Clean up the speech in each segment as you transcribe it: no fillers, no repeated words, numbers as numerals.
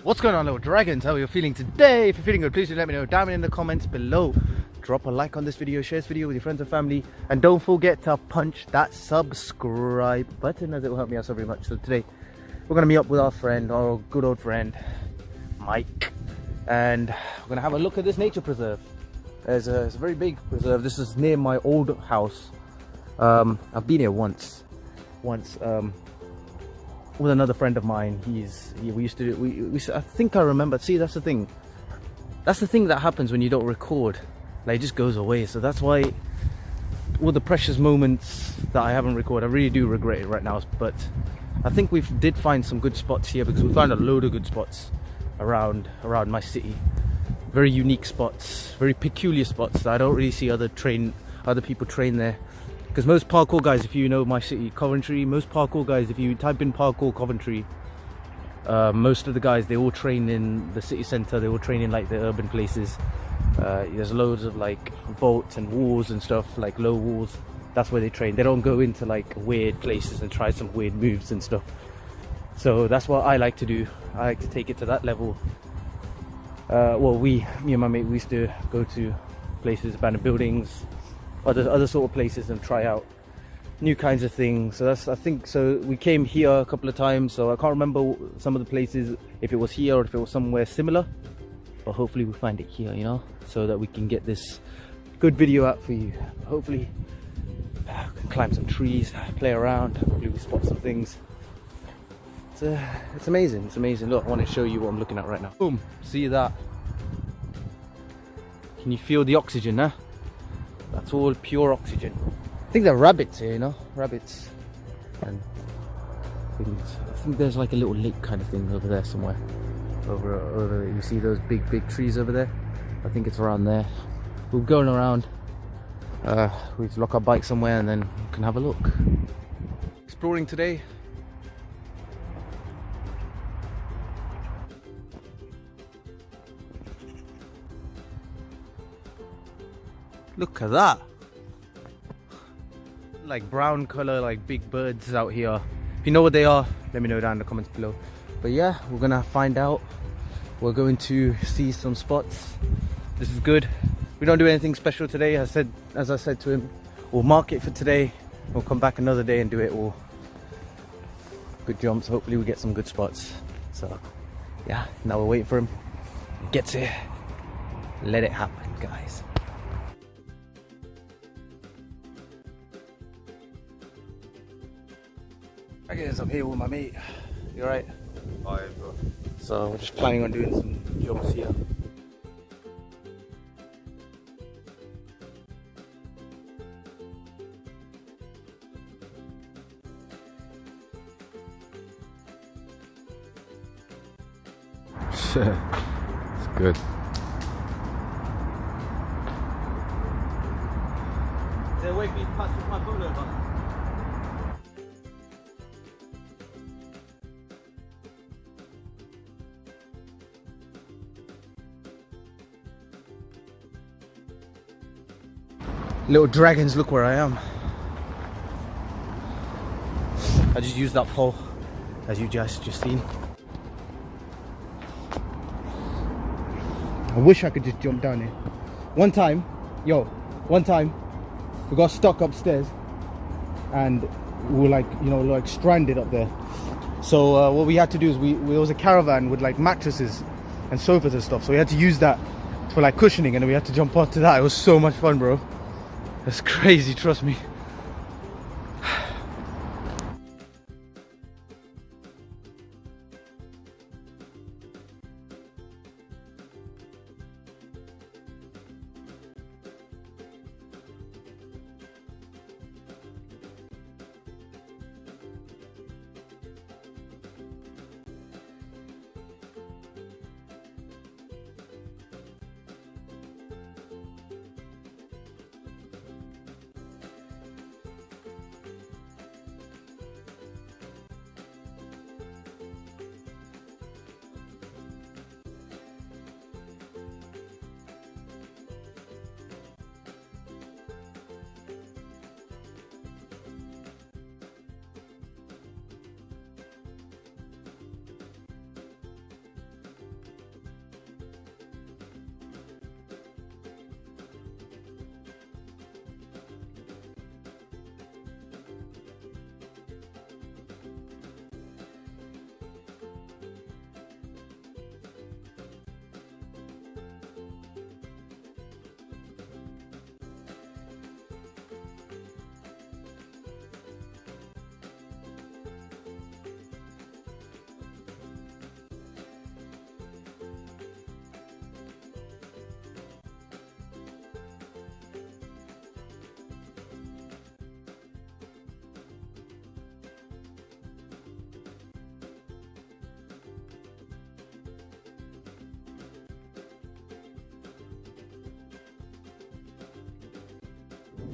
What's going on, little dragons? How are you feeling today? If you're feeling good, please do let me know down in the comments below. Drop a like on this video, share this video with your friends and family, and don't forget to punch that subscribe button, as it will help me out so very much. So today we're going to meet up with our friend, our good old friend Mike, and we're going to have a look at this nature preserve. It's a very big preserve. This is near my old house. I've been here once with another friend of mine. We used to do, I think I remember. See, that's the thing that happens when you don't record. Like, it just goes away. So that's why all the precious moments that I haven't recorded, I really do regret it right now. But I think we did find some good spots here, because we found a load of good spots around my city. Very unique spots, very peculiar spots that I don't really see other people train there. Because most parkour guys, if you know my city, Coventry, most parkour guys, if you type in parkour Coventry, most of the guys, they all train in the city centre. They all train in like the urban places. There's loads of like vaults and walls and stuff, like low walls. That's where they train. They don't go into like weird places and try some weird moves and stuff. So that's what I like to do. I like to take it to that level. Well, me and my mate, we used to go to places, abandoned buildings, other sort of places, and try out new kinds of things. So I think we came here a couple of times, so I can't remember some of the places, if it was here or if it was somewhere similar, but hopefully we find it here, you know, so that we can get this good video out for you. Hopefully we can climb some trees, play around, hopefully we spot some things. It's amazing. Look, I want to show you what I'm looking at right now. Boom, see that? Can you feel the oxygen, huh? That's all pure oxygen. I think there are rabbits here, you know, rabbits and things. I think there's like a little lake kind of thing over there somewhere. Over you see those big trees over there? I think it's around there. We're going around. We lock our bike somewhere and then we can have a look. Exploring today. Look at that. Like brown color, like big birds out here. If you know what they are, let me know down in the comments below. But yeah, we're gonna find out. We're going to see some spots. This is good. We don't do anything special today. As I said to him, we'll mark it for today. We'll come back another day and do it all. Good jumps. Hopefully we get some good spots. So yeah, now we're waiting for him. He gets here. Let it happen, guys. I guess I'm here with my mate. You alright? Hi, bro. So we're just planning on doing some jumps here. It's good. Is there a way for you to touch with my phone over? Little dragons, look where I am. I just used that pole, as you just seen. I wish I could just jump down here. One time we got stuck upstairs and we were like, you know, like stranded up there. So what we had to do is there was a caravan with like mattresses and sofas and stuff, so we had to use that for like cushioning, and then we had to jump onto that. It was so much fun, bro. It's crazy, trust me.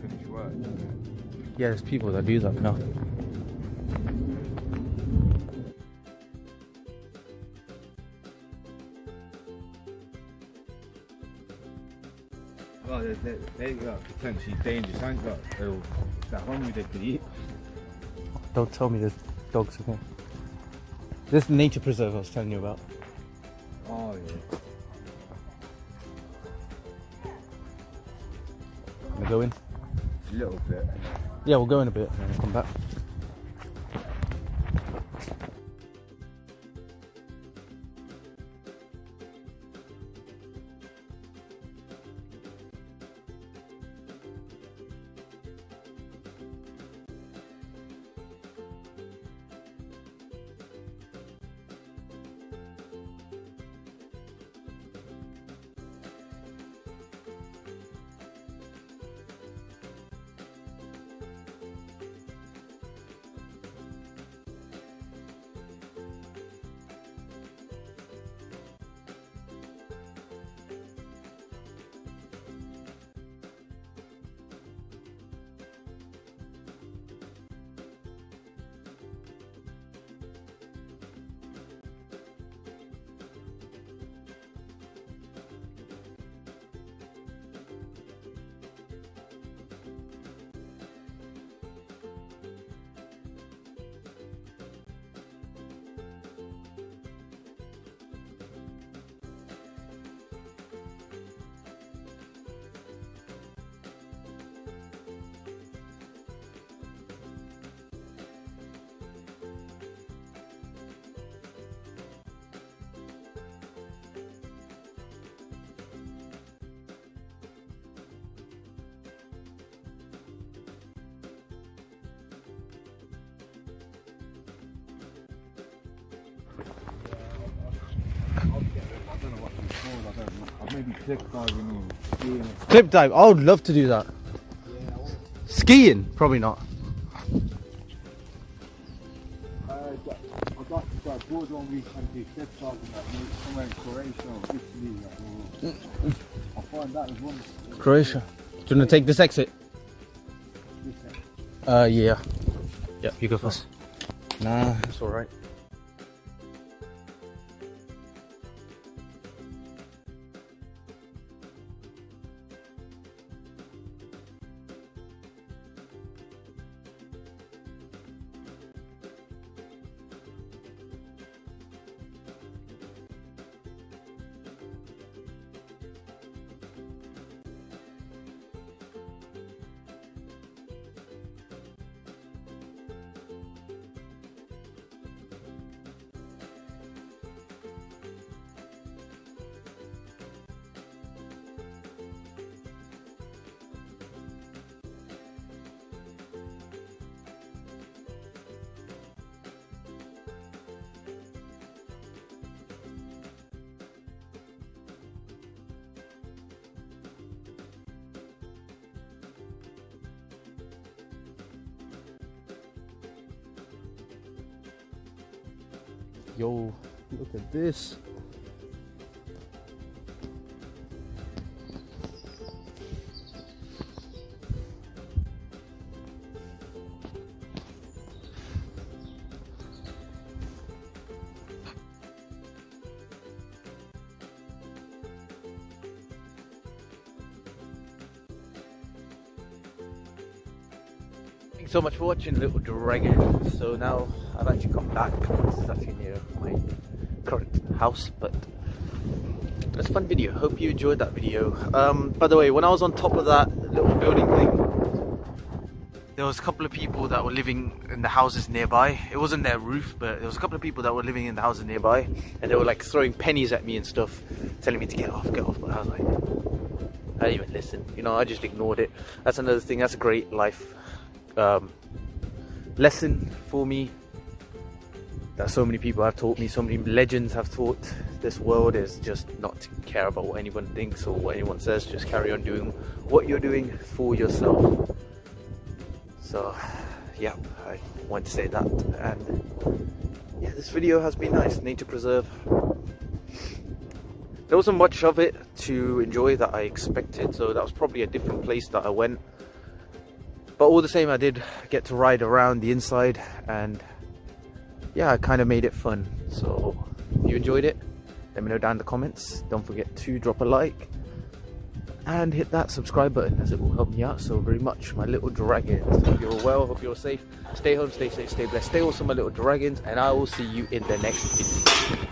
finish work. Yeah, there's people that do that now. Well, they got potentially dangerous. I ain't got that hungry they could eat. Don't tell me there's dogs in here. This is the nature preserve I was telling you about. Oh yeah. Wanna go in? A little bit. Yeah, we'll go in a bit and then come back. Maybe cliff diving or skiing. Cliff dive, I would love to do that. Skiing? Probably not. I'd like to go abroad one week and do cliff diving maybe somewhere in Croatia or Italy. I find that as one. Croatia. Do you want to take this exit? Yeah. Yeah, you go first. Nah, it's alright. Yo, look at this. Thanks so much for watching, Little Dragon. So now I've actually come back. This is actually near my current house, but it's a fun video. Hope you enjoyed that video. By the way, when I was on top of that little building thing, there was a couple of people that were living in the houses nearby. It wasn't their roof, but there was a couple of people that were living in the houses nearby, and they were like throwing pennies at me and stuff, telling me to get off, but I was like, I didn't even listen, you know, I just ignored it. That's another thing, that's a great life lesson for me that so many people have taught me, so many legends have taught this world, is just not to care about what anyone thinks or what anyone says. Just carry on doing what you're doing for yourself. So yeah, I want to say that. And yeah, this video has been nice. Nature preserve, there wasn't much of it to enjoy that I expected, so that was probably a different place that I went. But all the same, I did get to ride around the inside, and yeah, I kind of made it fun. So if you enjoyed it, let me know down in the comments. Don't forget to drop a like and hit that subscribe button, as it will help me out so very much, my little dragons. Hope you're well, hope you're safe. Stay home, stay safe, stay blessed, stay awesome, my little dragons, and I will see you in the next video.